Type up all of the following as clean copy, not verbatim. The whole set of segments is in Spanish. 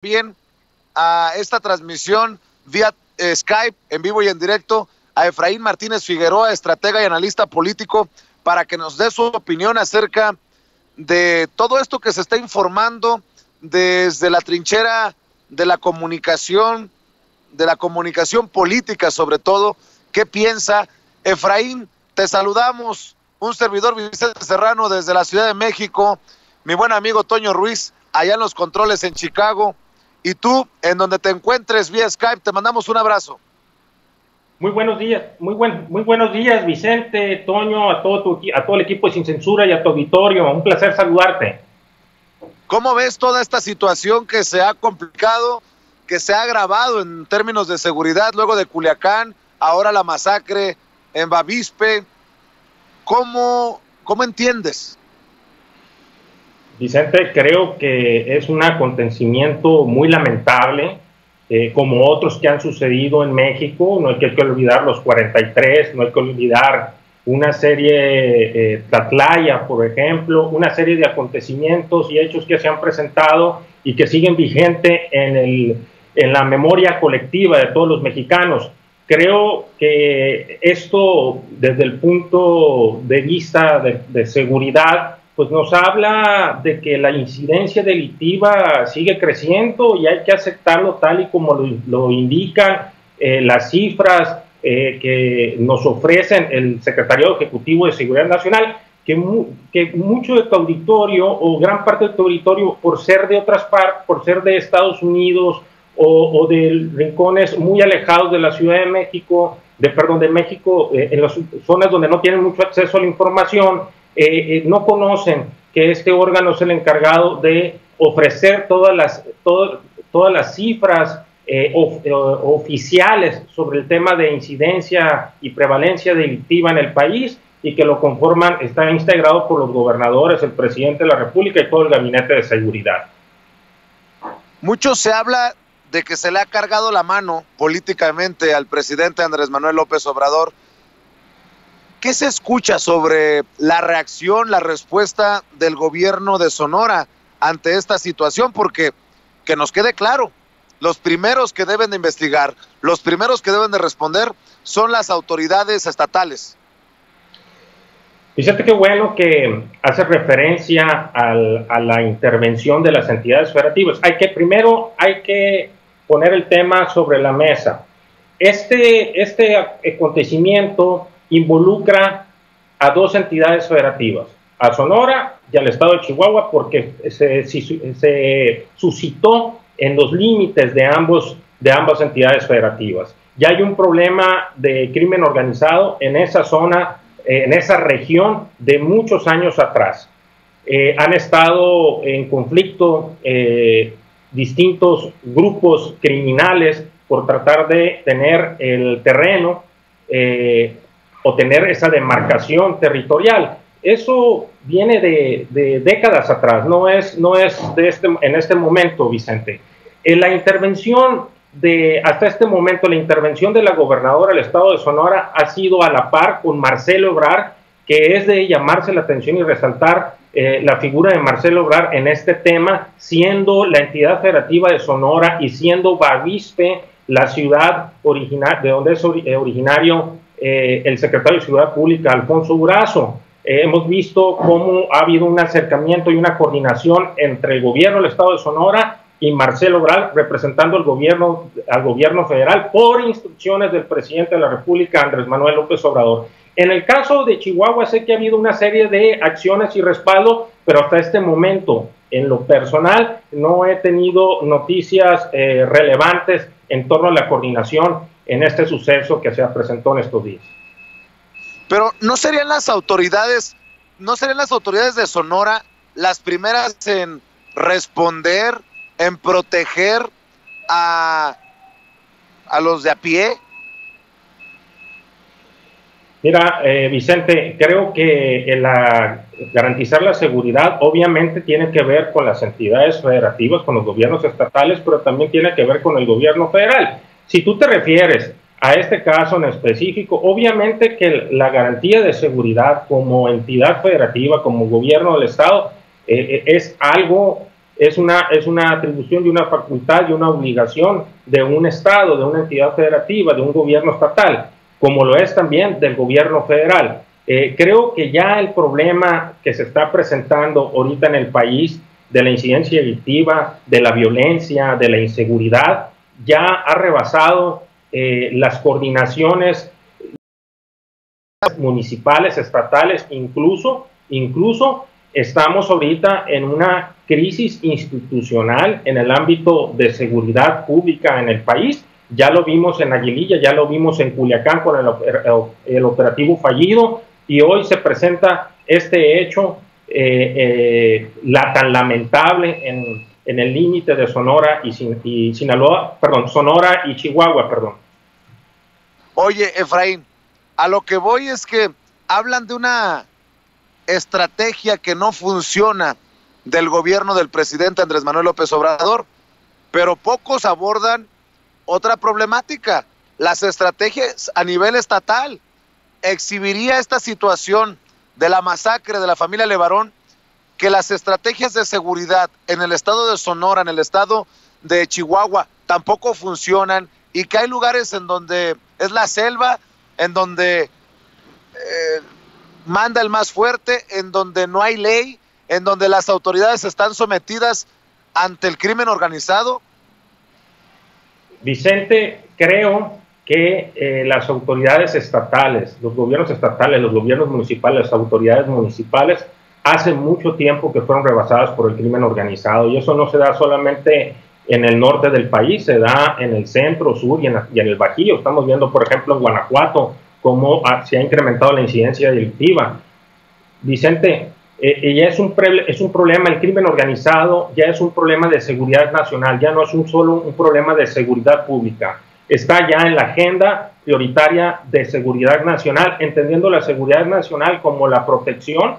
Bien a esta transmisión vía Skype, en vivo y en directo, a Efraín Martínez Figueroa, estratega y analista político, para que nos dé su opinión acerca de todo esto que se está informando desde la trinchera de la comunicación política, sobre todo. ¿Qué piensa? Efraín, te saludamos, un servidor Vicente Serrano desde la Ciudad de México, mi buen amigo Toño Ruiz, allá en los controles en Chicago, y tú, en donde te encuentres vía Skype, te mandamos un abrazo. Muy buenos días, muy buenos días, Vicente, Toño, a todo el equipo de Sin Censura y a tu auditorio. Un placer saludarte. ¿Cómo ves toda esta situación que se ha complicado, que se ha agravado en términos de seguridad luego de Culiacán, ahora la masacre en Bavispe? ¿Cómo entiendes? Vicente, creo que es un acontecimiento muy lamentable, como otros que han sucedido en México. No hay que olvidar los 43, no hay que olvidar una serie, Tlatlaya, por ejemplo, una serie de acontecimientos y hechos que se han presentado y que siguen vigentes en la memoria colectiva de todos los mexicanos. Creo que esto, desde el punto de vista de seguridad, pues nos habla de que la incidencia delictiva sigue creciendo y hay que aceptarlo tal y como lo indican las cifras que nos ofrecen el Secretariado Ejecutivo de Seguridad Nacional, que mucho de tu auditorio o gran parte de tu auditorio, por ser de otras partes, por ser de Estados Unidos o de rincones muy alejados de la Ciudad de México, de México, en las zonas donde no tienen mucho acceso a la información, no conocen que este órgano es el encargado de ofrecer todas las cifras oficiales sobre el tema de incidencia y prevalencia delictiva en el país, y que lo conforman, está integrado por los gobernadores, el presidente de la República y todo el gabinete de seguridad. Mucho se habla de que se le ha cargado la mano políticamente al presidente Andrés Manuel López Obrador. ¿Qué se escucha sobre la reacción, la respuesta del gobierno de Sonora ante esta situación? Porque, que nos quede claro, los primeros que deben de investigar, los primeros que deben de responder son las autoridades estatales. Fíjate qué bueno que hace referencia a la intervención de las entidades federativas. Primero hay que poner el tema sobre la mesa. Este acontecimiento involucra a dos entidades federativas, a Sonora y al estado de Chihuahua, porque se suscitó en los límites de ambas entidades federativas. Ya hay un problema de crimen organizado en esa zona, en esa región, de muchos años atrás. Han estado en conflicto distintos grupos criminales por tratar de tener el terreno o tener esa demarcación territorial. Eso viene de décadas atrás, no es en este momento, Vicente. La intervención hasta este momento, la intervención de la gobernadora del estado de Sonora ha sido a la par con Marcelo Ebrard, que es de llamarse la atención y resaltar la figura de Marcelo Ebrard en este tema, siendo la entidad federativa de Sonora y siendo Bavispe la ciudad de donde es originario el secretario de Seguridad Pública, Alfonso Durazo. Hemos visto cómo ha habido un acercamiento y una coordinación entre el gobierno del estado de Sonora y Marcelo Ebrard, representando al gobierno federal por instrucciones del presidente de la República, Andrés Manuel López Obrador. En el caso de Chihuahua, sé que ha habido una serie de acciones y respaldo, pero hasta este momento, en lo personal, no he tenido noticias relevantes en torno a la coordinación en este suceso que se presentó en estos días. Pero ¿no serían las autoridades de Sonora las primeras en responder, en proteger a los de a pie? Mira, Vicente, creo que garantizar la seguridad obviamente tiene que ver con las entidades federativas, con los gobiernos estatales, pero también tiene que ver con el gobierno federal. Si tú te refieres a este caso en específico, obviamente que la garantía de seguridad como entidad federativa, como gobierno del estado, es algo es una atribución y una facultad y una obligación de un Estado, de una entidad federativa, de un gobierno estatal, como lo es también del gobierno federal. Creo que ya el problema que se está presentando ahorita en el país de la incidencia delictiva, de la violencia, de la inseguridad, ya ha rebasado las coordinaciones municipales, estatales, incluso estamos ahorita en una crisis institucional en el ámbito de seguridad pública en el país. Ya lo vimos en Aguililla, ya lo vimos en Culiacán con el operativo fallido, y hoy se presenta este hecho tan lamentable en el límite de Sonora y Sinaloa, perdón, Sonora y Chihuahua, perdón. Oye, Efraín, a lo que voy es que hablan de una estrategia que no funciona del gobierno del presidente Andrés Manuel López Obrador, pero pocos abordan otra problemática, las estrategias a nivel estatal. Exhibiría esta situación de la masacre de la familia Levarón que las estrategias de seguridad en el estado de Sonora, en el estado de Chihuahua, tampoco funcionan, y que hay lugares en donde es la selva, en donde manda el más fuerte, en donde no hay ley, en donde las autoridades están sometidas ante el crimen organizado. Vicente, creo que las autoridades estatales, los gobiernos municipales, las autoridades municipales, hace mucho tiempo que fueron rebasadas por el crimen organizado, y eso no se da solamente en el norte del país, se da en el centro, sur y en el Bajío. Estamos viendo, por ejemplo, en Guanajuato, cómo se ha incrementado la incidencia delictiva. Vicente, ya es un problema, el crimen organizado ya es un problema de seguridad nacional, ya no es solo un problema de seguridad pública. Está ya en la agenda prioritaria de seguridad nacional, entendiendo la seguridad nacional como la protección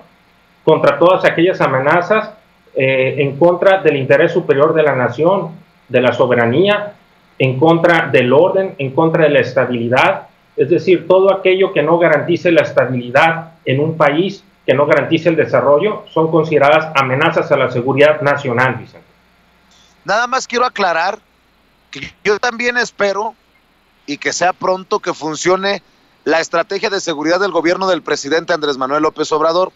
contra todas aquellas amenazas en contra del interés superior de la nación, de la soberanía, en contra del orden, en contra de la estabilidad. Es decir, todo aquello que no garantice la estabilidad en un país, que no garantice el desarrollo, son consideradas amenazas a la seguridad nacional, Vicente. Nada más quiero aclarar que yo también espero, y que sea pronto, que funcione la estrategia de seguridad del gobierno del presidente Andrés Manuel López Obrador,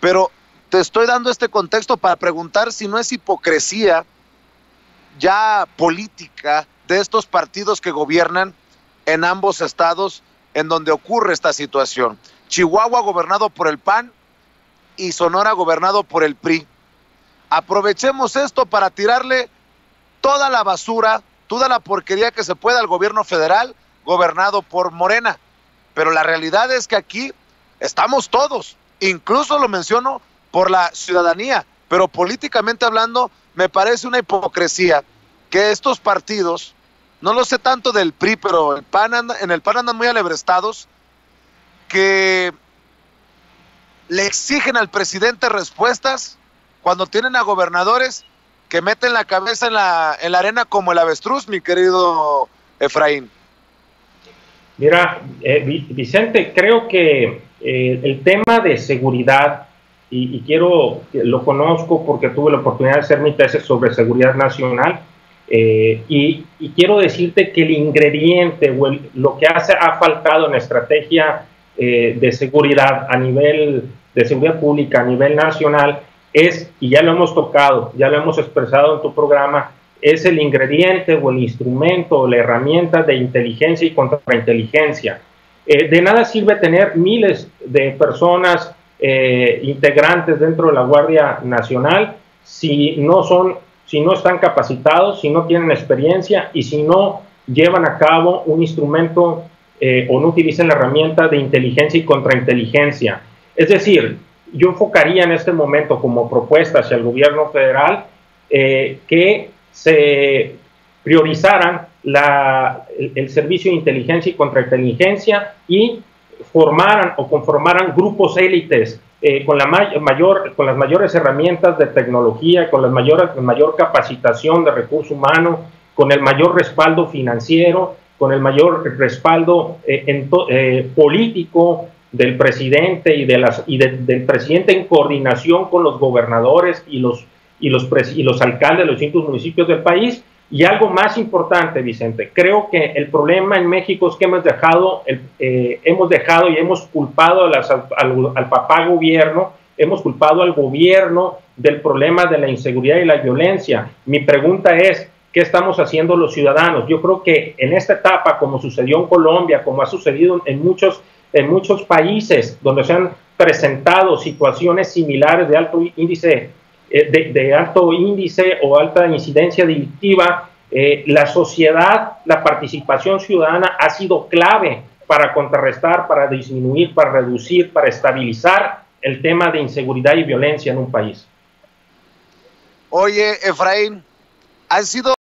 pero te estoy dando este contexto para preguntar si no es hipocresía ya política de estos partidos que gobiernan en ambos estados en donde ocurre esta situación. Chihuahua gobernado por el PAN y Sonora gobernado por el PRI. Aprovechemos esto para tirarle toda la basura, toda la porquería que se pueda al gobierno federal gobernado por Morena. Pero la realidad es que aquí estamos todos, incluso lo menciono por la ciudadanía, pero políticamente hablando me parece una hipocresía que estos partidos, no lo sé tanto del PRI, pero en el PAN andan muy alebrestados, que le exigen al presidente respuestas cuando tienen a gobernadores que meten la cabeza en la arena como el avestruz, mi querido Efraín. Mira, Vicente, creo que el tema de seguridad, y lo conozco porque tuve la oportunidad de hacer mi tesis sobre seguridad nacional, y quiero decirte que el ingrediente o lo que ha faltado en la estrategia de seguridad a nivel de seguridad pública a nivel nacional es, y ya lo hemos tocado, ya lo hemos expresado en tu programa, es el ingrediente o el instrumento o la herramienta de inteligencia y contrainteligencia. De nada sirve tener miles de personas integrantes dentro de la Guardia Nacional si no están capacitados, si no tienen experiencia y si no llevan a cabo un instrumento o no utilizan la herramienta de inteligencia y contrainteligencia. Es decir, yo enfocaría en este momento como propuesta hacia el gobierno federal que se priorizaran el servicio de inteligencia y contrainteligencia y conformaran grupos élites con las mayores herramientas de tecnología, con la mayor capacitación de recurso humano, con el mayor respaldo financiero, con el mayor respaldo político del presidente y del presidente en coordinación con los gobernadores y y los alcaldes de los distintos municipios del país. Y algo más importante, Vicente, creo que el problema en México es que hemos dejado y hemos culpado al papá gobierno, hemos culpado al gobierno del problema de la inseguridad y la violencia. Mi pregunta es, ¿qué estamos haciendo los ciudadanos? Yo creo que en esta etapa, como sucedió en Colombia, como ha sucedido en muchos países donde se han presentado situaciones similares de alto índice o alta incidencia delictiva, la sociedad, la participación ciudadana ha sido clave para contrarrestar, para disminuir, para reducir, para estabilizar el tema de inseguridad y violencia en un país. Oye, Efraín, han sido